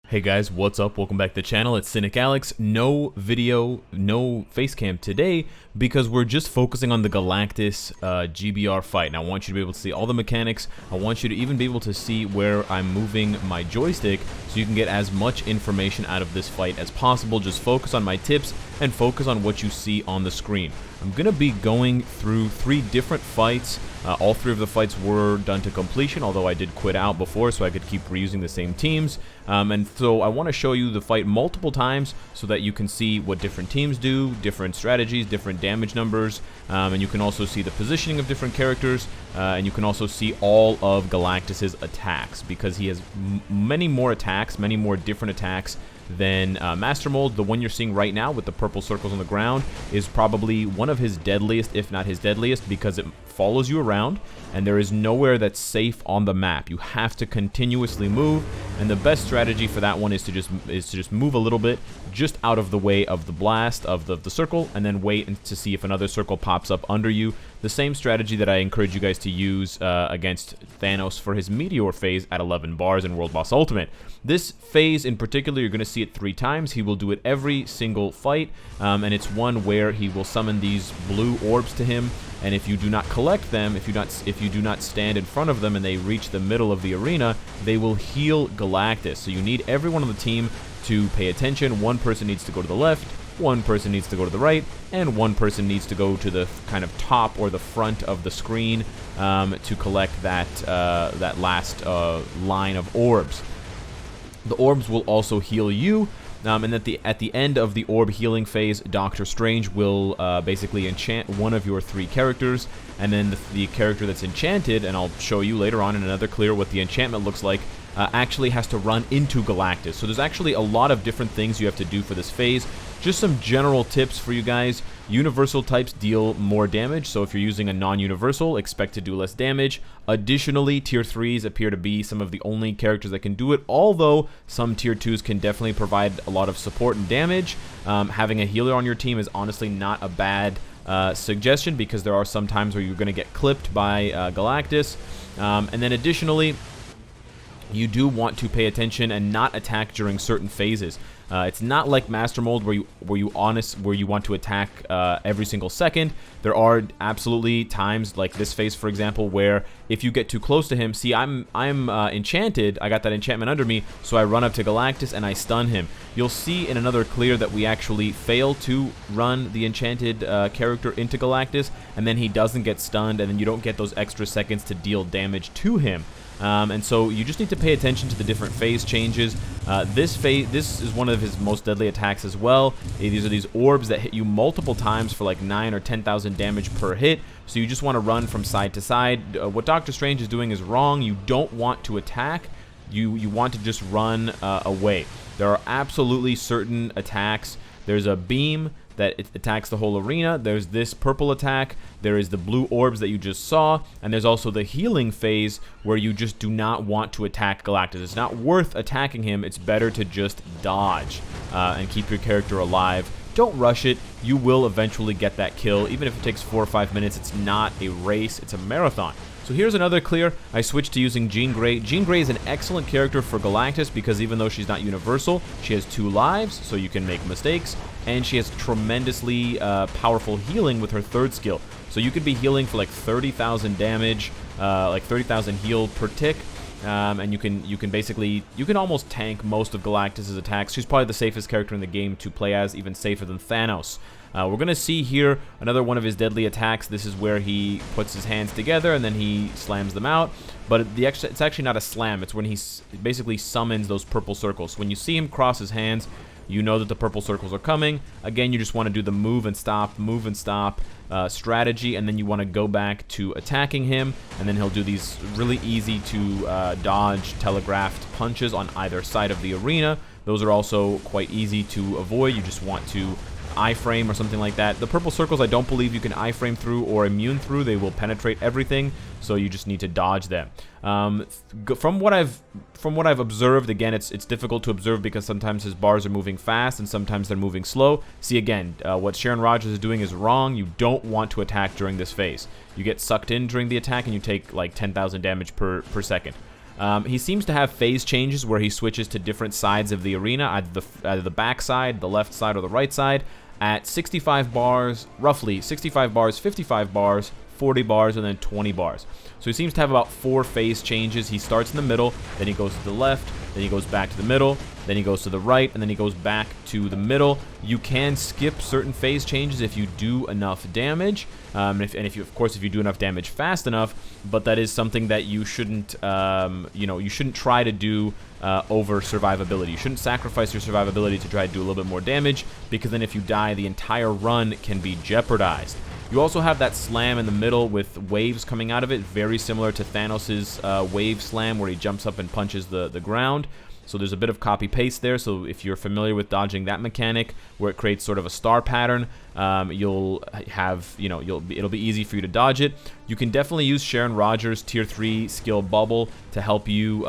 Hey guys, what's up? Welcome back to the channel. It's Cynicalex. No video, no face cam today because we're just focusing on the Galactus GBR fight. And I want you to be able to see all the mechanics. I want you to even be able to see where I'm moving my joystick so you can get as much information out of this fight as possible. Just focus on my tips and focus on what you see on the screen. I'm going to be going through 3 different fights. All 3 of the fights were done to completion, although I did quit out before so I could keep reusing the same teams. And so I want to show you the fight multiple times so that you can see what different teams do, different strategies, different damage numbers, and you can also see the positioning of different characters, and you can also see all of Galactus's attacks because he has many more attacks, many more different attacks than Master Mold. The one you're seeing right now with the purple circles on the ground is probably one of his deadliest, if not his deadliest, because it follows you around and there is nowhere that's safe on the map. You have to continuously move, and the best strategy for that one is to just move a little bit just out of the way of the blast of the circle, and then wait to see if another circle pops up under you. The same strategy that I encourage you guys to use against Thanos for his Meteor phase at 11 bars in World Boss Ultimate. This phase in particular, you're going to see it 3 times. He will do it every single fight, and it's one where he will summon these blue orbs to him, and if you do not collect them, if you do not stand in front of them and they reach the middle of the arena, they will heal Galactus. So you need everyone on the team to pay attention. One person needs to go to the left, one person needs to go to the right, and one person needs to go to the kind of top or the front of the screen to collect that last line of orbs. The orbs will also heal you, and at the end of the orb healing phase, Doctor Strange will basically enchant one of your 3 characters, and then the character that's enchanted, and I'll show you later on in another clear what the enchantment looks like, actually has to run into Galactus. So there's actually a lot of different things you have to do for this phase. Just some general tips for you guys. Universal types deal more damage, so if you're using a non-universal, expect to do less damage. Additionally, tier 3s appear to be some of the only characters that can do it, although some tier 2s can definitely provide a lot of support and damage. Having a healer on your team is honestly not a bad suggestion, because there are some times where you're going to get clipped by Galactus. And then additionally, you do want to pay attention and not attack during certain phases. It's not like Master Mold where you want to attack every single second. There are absolutely times like this phase, for example, where if you get too close to him, see, I'm enchanted. I got that enchantment under me, so I run up to Galactus and I stun him. You'll see in another clear that we actually fail to run the enchanted character into Galactus, and then he doesn't get stunned, and then you don't get those extra seconds to deal damage to him. And so you just need to pay attention to the different phase changes. This is one of his most deadly attacks as well. These are these orbs that hit you multiple times for like 9 or 10,000 damage per hit. So you just want to run from side to side. What Doctor Strange is doing is wrong. You don't want to attack. You want to just run away. There are absolutely certain attacks. There's a beam that it attacks the whole arena. There's this purple attack. There is the blue orbs that you just saw, and there's also the healing phase where you just do not want to attack Galactus. It's not worth attacking him. It's better to just dodge and keep your character alive. Don't rush it. You will eventually get that kill. Even if it takes 4 or 5 minutes, it's not a race. It's a marathon. So here's another clear. I switched to using Jean Grey. Jean Grey is an excellent character for Galactus because even though she's not universal, she has 2 lives, so you can make mistakes, and she has tremendously powerful healing with her 3rd skill. So you could be healing for like 30,000 damage, like 30,000 heal per tick, and you can almost tank most of Galactus's attacks. She's probably the safest character in the game to play as, even safer than Thanos. We're going to see here another one of his deadly attacks. This is where he puts his hands together and then he slams them out. But it's actually not a slam. It's when he basically summons those purple circles. When you see him cross his hands, you know that the purple circles are coming. Again, you just want to do the move and stop strategy, and then you want to go back to attacking him, and then he'll do these really easy to dodge telegraphed punches on either side of the arena. Those are also quite easy to avoid. You just want to iframe or something like that. The purple circles I don't believe you can iframe through or immune through. They will penetrate everything, so you just need to dodge them. From what I've observed, again, it's difficult to observe because sometimes his bars are moving fast and sometimes they're moving slow. See, again, what Sharon Rogers is doing is wrong. You don't want to attack during this phase. You get sucked in during the attack and you take like 10,000 damage per second. He seems to have phase changes where he switches to different sides of the arena, either the back side, the left side, or the right side, at 65 bars, roughly 65 bars, 55 bars, 40 bars, and then 20 bars. So he seems to have about 4 phase changes. He starts in the middle, then he goes to the left, then he goes back to the middle, then he goes to the right, and then he goes back to the middle. You can skip certain phase changes if you do enough damage, if you do enough damage fast enough. But that is something that you shouldn't, you shouldn't try to do over survivability. You shouldn't sacrifice your survivability to try to do a little bit more damage, because then if you die, the entire run can be jeopardized. You also have that slam in the middle with waves coming out of it, very similar to Thanos' wave slam, where he jumps up and punches the ground. So there's a bit of copy-paste there. So if you're familiar with dodging that mechanic, where it creates sort of a star pattern, you'll have, it'll be easy for you to dodge it. You can definitely use Sharon Rogers' Tier 3 skill Bubble to help you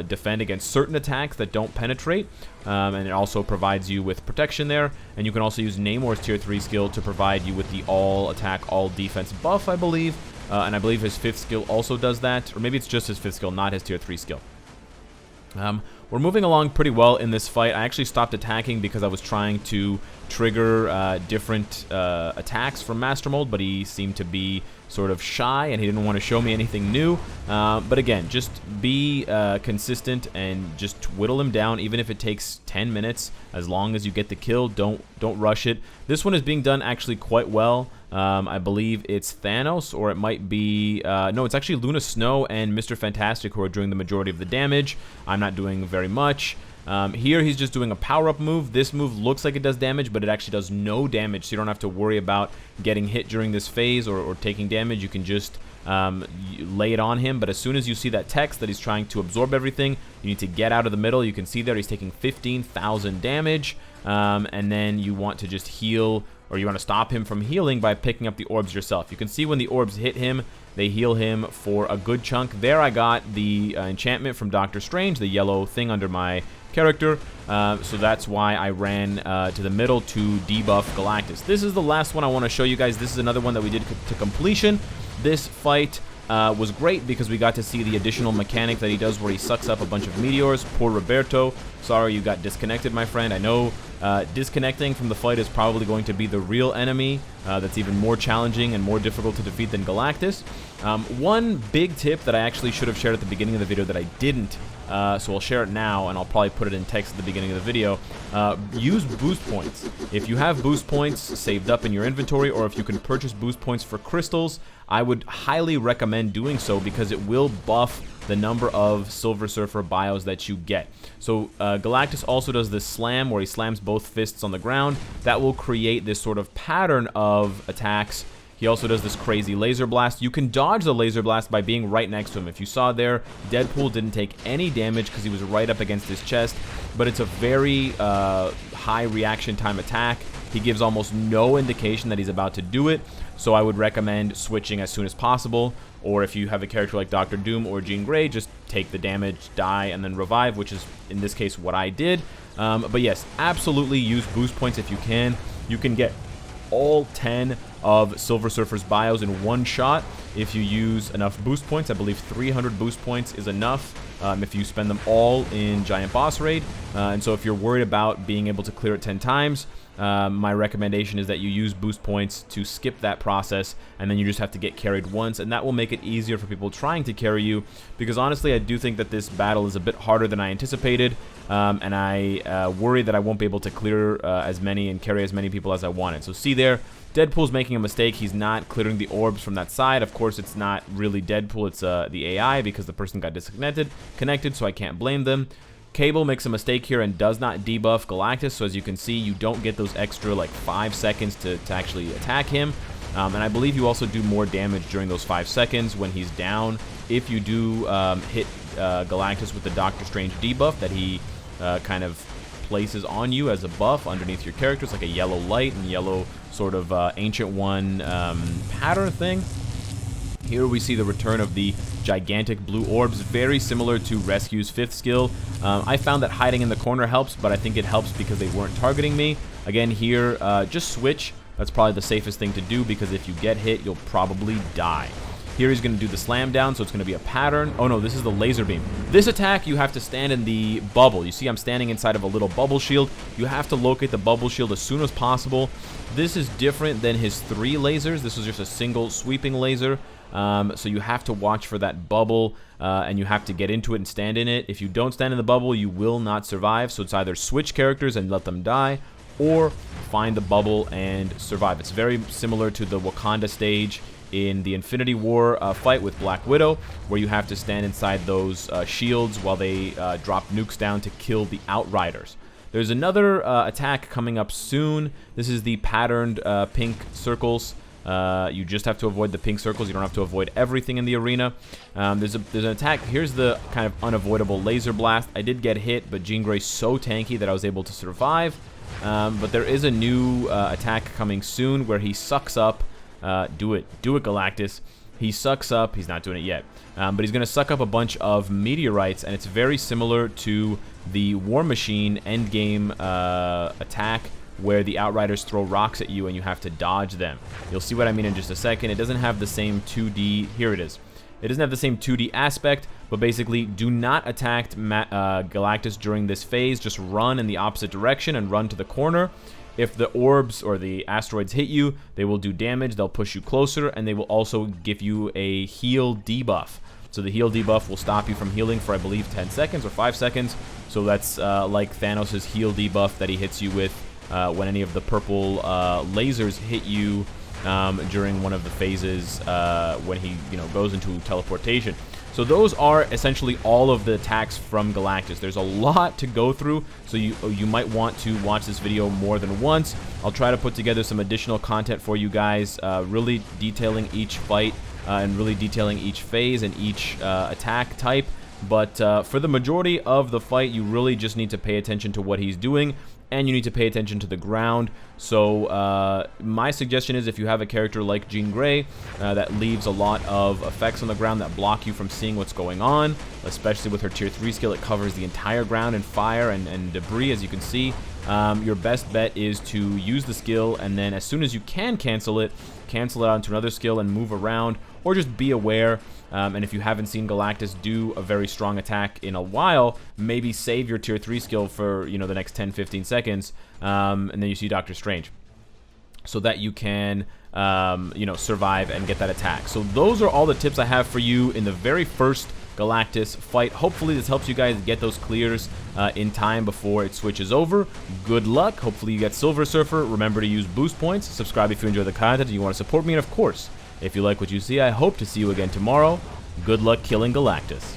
defend against certain attacks that don't penetrate. And it also provides you with protection there. And you can also use Namor's Tier 3 skill to provide you with the all attack, all defense buff, I believe. And I believe his 5th skill also does that. Or maybe it's just his 5th skill, not his Tier 3 skill. We're moving along pretty well in this fight. I actually stopped attacking because I was trying to trigger different attacks from Master Mold, but he seemed to be sort of shy and he didn't want to show me anything new. But again, just be consistent and just whittle him down, even if it takes 10 minutes. As long as you get the kill, don't rush it. This one is being done actually quite well. I believe it's Thanos, or it might be... no, it's actually Luna Snow and Mr. Fantastic who are doing the majority of the damage. I'm not doing very much. Here, he's just doing a power-up move. This move looks like it does damage, but it actually does no damage, so you don't have to worry about getting hit during this phase or taking damage. You can just lay it on him, but as soon as you see that text that he's trying to absorb everything, you need to get out of the middle. You can see there he's taking 15,000 damage, and then you want to just heal, or you want to stop him from healing by picking up the orbs yourself. You can see when the orbs hit him, they heal him for a good chunk. There I got the enchantment from Doctor Strange, the yellow thing under my character, so that's why I ran to the middle to debuff Galactus. This is the last one I want to show you guys. This is another one that we did to completion. This fight was great because we got to see the additional mechanic that he does where he sucks up a bunch of meteors. Poor Roberto. Sorry you got disconnected, my friend. I know disconnecting from the fight is probably going to be the real enemy that's even more challenging and more difficult to defeat than Galactus. One big tip that I actually should have shared at the beginning of the video that I didn't, so I'll share it now, and I'll probably put it in text at the beginning of the video. Use boost points. If you have boost points saved up in your inventory, or if you can purchase boost points for crystals, I would highly recommend doing so because it will buff the number of Silver Surfer bios that you get. So Galactus also does this slam where he slams both fists on the ground. That will create this sort of pattern of attacks. He also does this crazy laser blast. You can dodge the laser blast by being right next to him. If you saw there, Deadpool didn't take any damage because he was right up against his chest, but it's a very high reaction time attack. He gives almost no indication that he's about to do it, so I would recommend switching as soon as possible. Or if you have a character like Dr. Doom or Jean Grey, just take the damage, die, and then revive, which is, in this case, what I did. But yes, absolutely use boost points if you can. You can get all 10 of Silver Surfer's bios in one shot if you use enough boost points. I believe 300 boost points is enough if you spend them all in Giant Boss Raid. And so if you're worried about being able to clear it 10 times, my recommendation is that you use boost points to skip that process, and then you just have to get carried once, and that will make it easier for people trying to carry you, because honestly I do think that this battle is a bit harder than I anticipated, and I worry that I won't be able to clear as many and carry as many people as I wanted. So see there, Deadpool's making a mistake. He's not clearing the orbs from that side. Of course, it's not really Deadpool, it's the AI, because the person got disconnected, so I can't blame them. Cable makes a mistake here and does not debuff Galactus, so as you can see, you don't get those extra like 5 seconds to actually attack him. And I believe you also do more damage during those 5 seconds when he's down if you do hit Galactus with the Doctor Strange debuff that he kind of places on you as a buff underneath your characters, like a yellow light and yellow sort of Ancient One pattern thing. Here we see the return of the gigantic blue orbs, very similar to Rescue's 5th skill. I found that hiding in the corner helps, but I think it helps because they weren't targeting me. Again, here, just switch. That's probably the safest thing to do, because if you get hit, you'll probably die. Here he's going to do the slam down, so it's going to be a pattern. Oh no, this is the laser beam. This attack, you have to stand in the bubble. You see I'm standing inside of a little bubble shield. You have to locate the bubble shield as soon as possible. This is different than his 3 lasers. This was just a single sweeping laser. So you have to watch for that bubble, and you have to get into it and stand in it. If you don't stand in the bubble, you will not survive. So it's either switch characters and let them die, or find the bubble and survive. It's very similar to the Wakanda stage in the Infinity War fight with Black Widow, where you have to stand inside those shields while they drop nukes down to kill the Outriders. There's another attack coming up soon. This is the patterned pink circles. You just have to avoid the pink circles. You don't have to avoid everything in the arena. There's an attack. Here's the kind of unavoidable laser blast. I did get hit, but Jean Grey's so tanky that I was able to survive. But there is a new attack coming soon where he sucks up. Do it, Galactus. He sucks up. He's not doing it yet. But he's going to suck up a bunch of meteorites, and it's very similar to the War Machine endgame attack, where the Outriders throw rocks at you and you have to dodge them. You'll see what I mean in just a second. It doesn't have the same 2D... Here it is. It doesn't have the same 2D aspect, but basically do not attack Galactus during this phase. Just run in the opposite direction and run to the corner. If the orbs or the asteroids hit you, they will do damage, they'll push you closer, and they will also give you a heal debuff. So the heal debuff will stop you from healing for, I believe, 10 seconds or 5 seconds. So that's like Thanos' heal debuff that he hits you with when any of the purple lasers hit you during one of the phases when he, goes into teleportation. So those are essentially all of the attacks from Galactus. There's a lot to go through, so you might want to watch this video more than once. I'll try to put together some additional content for you guys, really detailing each fight and really detailing each phase and each attack type. But for the majority of the fight, you really just need to pay attention to what he's doing, and you need to pay attention to the ground. So my suggestion is, if you have a character like Jean Grey that leaves a lot of effects on the ground that block you from seeing what's going on, especially with her tier 3 skill, it covers the entire ground in fire and debris, as you can see. Your best bet is to use the skill, and then as soon as you can cancel it onto another skill and move around, or just be aware. And if you haven't seen Galactus do a very strong attack in a while, maybe save your tier 3 skill for the next 10-15 seconds, and then you see Doctor Strange, so that you can survive and get that attack. So those are all the tips I have for you in the very first Galactus fight. Hopefully this helps you guys get those clears in time before it switches over. Good luck. Hopefully you get Silver Surfer. Remember to use boost points. Subscribe if you enjoy the content and you want to support me. And of course, if you like what you see, I hope to see you again tomorrow. Good luck killing Galactus.